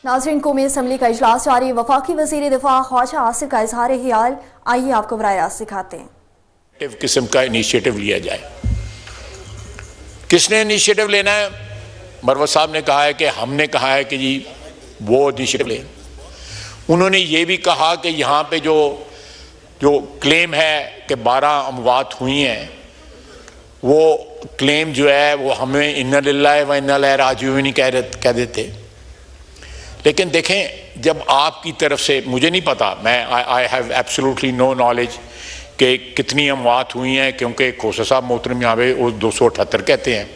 नाज़रीन, कौमी असम्बली का इजलास जारी। वफाकी वज़ीर दिफा ख्वाजा आसिफ का इजहार ख्याल। आइए आपको बराह रास्त दिखाते हैं। किस्म का इनिशिएटिव लिया जाए। किसने इनिशिएटिव लेना है? मरवत साहब ने कहा है कि हमने कहा है कि जी वो इनिशिएटिव लें। उन्होंने ये भी कहा कि यहाँ पे जो क्लेम है कि 12 अमवात हुई हैं, वो क्लेम जो है वो हमें इन्ना लिल्लाहि व इन्ना इलैहि राजिऊन नहीं कह देते। लेकिन देखें, जब आपकी तरफ से, मुझे नहीं पता, मैं I have absolutely no knowledge कि कितनी अमवात हुई हैं, क्योंकि खोसा साहब मोहतरम यहाँ पे वो 278 कहते हैं,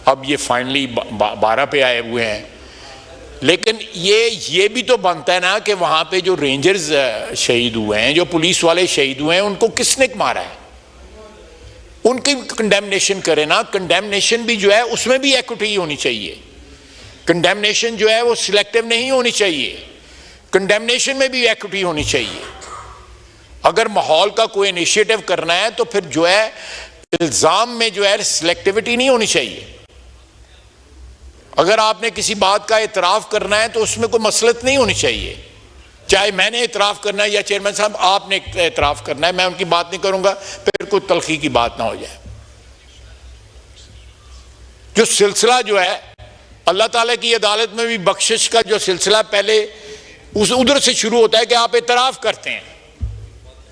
अब ये फाइनली 12 पे आए हुए हैं। लेकिन ये भी तो बनता है ना कि वहाँ पे जो रेंजर्स शहीद हुए हैं, जो पुलिस वाले शहीद हुए हैं, उनको किसने मारा है, उनकी कंडेमनेशन करे ना। कंडेमनेशन भी जो है उसमें भी एक्विटी होनी चाहिए। कंडेमनेशन जो है वो सिलेक्टिव नहीं होनी चाहिए, कंडेमनेशन में भी एक्विटी होनी चाहिए। अगर माहौल का कोई इनिशिएटिव करना है तो फिर जो है इल्ज़ाम में जो है सिलेक्टिविटी नहीं होनी चाहिए। अगर आपने किसी बात का इतराफ़ करना है तो उसमें कोई मसलत नहीं होनी चाहिए, चाहे मैंने इतराफ़ करना है या चेयरमैन साहब आपने इतराफ़ करना है। मैं उनकी बात नहीं करूँगा, फिर कोई तलखी की बात ना हो जाए। जो सिलसिला जो है अल्लाह ताला की अदालत में भी बख्शिश का जो सिलसिला पहले उधर से शुरू होता है कि आप इतराफ़ करते हैं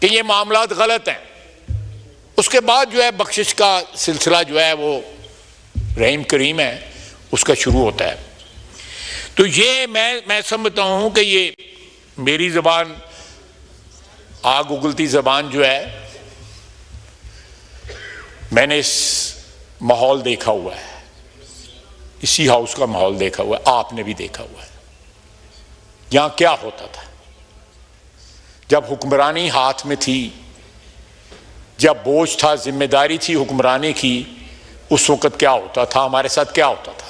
कि ये मामलात गलत हैं, उसके बाद जो है बख्शिश का सिलसिला जो है वो रहीम करीम है, उसका शुरू होता है। तो ये मैं समझता हूँ कि ये मेरी ज़बान आग उगलती ज़बान जो है, मैंने इस माहौल देखा हुआ है, इसी हाउस का माहौल देखा हुआ है, आपने भी देखा हुआ है। यहाँ क्या होता था जब हुक्मरानी हाथ में थी, जब बोझ था, जिम्मेदारी थी हुक्मरानी की, उस वक़्त क्या होता था, हमारे साथ क्या होता था।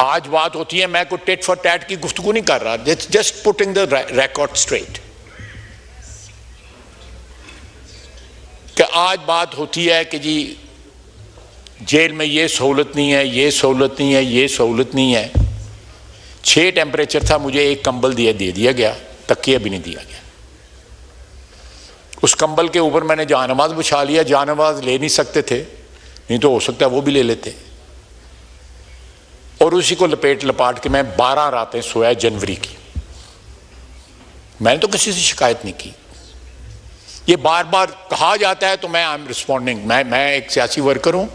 आज बात होती है, मैं कोई टेट फॉर टैट की गुफ्तगू नहीं कर रहा, just putting the record straight, कि आज बात होती है कि जी जेल में ये सहूलत नहीं है, ये सहूलत नहीं है, ये सहूलत नहीं है। 6 टेम्परेचर था, मुझे एक कंबल दे दिया गया, तकिया भी नहीं दिया गया। उस कंबल के ऊपर मैंने जानमाज बिछा लिया, जानमाज ले नहीं सकते थे, नहीं तो हो सकता है वो भी ले लेते। और उसी को लपेट लपाट के मैं 12 रातें सोया जनवरी की। मैंने तो किसी से शिकायत नहीं की। ये बार बार कहा जाता है तो मैं आई एम रिस्पॉन्डिंग। मैं एक सियासी वर्कर हूँ,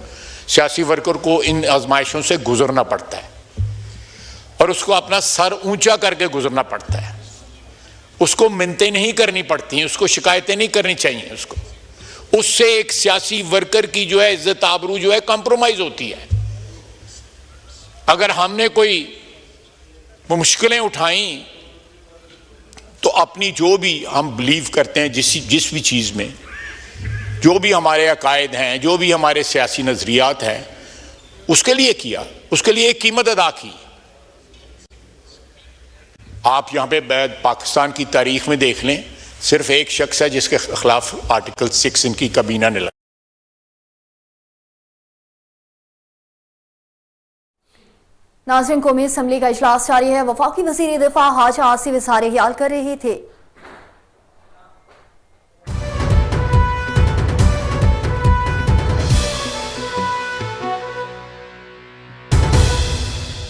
सियासी वर्कर को इन आजमाइशों से गुजरना पड़ता है और उसको अपना सर ऊंचा करके गुजरना पड़ता है। उसको मिन्नतें नहीं करनी पड़ती, उसको शिकायतें नहीं करनी चाहिए। उससे एक सियासी वर्कर की जो है इज्जत आबरू जो है कॉम्प्रोमाइज होती है। अगर हमने कोई मुश्किलें उठाई तो अपनी जो भी हम बिलीव करते हैं, जिस भी चीज़ में जो भी हमारे अकायद हैं, जो भी हमारे सियासी नज़रियात हैं, उसके लिए किया, उसके लिए एक कीमत अदा की। आप यहाँ पे पाकिस्तान की तारीख में देख लें, सिर्फ एक शख्स है जिसके खिलाफ आर्टिकल 6 इनकी कबीना ने लगा। नाज़रीन, कौमी असम्बली का इजलास जारी है। वफाकी वज़ीर दिफा ख्वाजा आसिफ इजहार ख्याल कर रहे थे।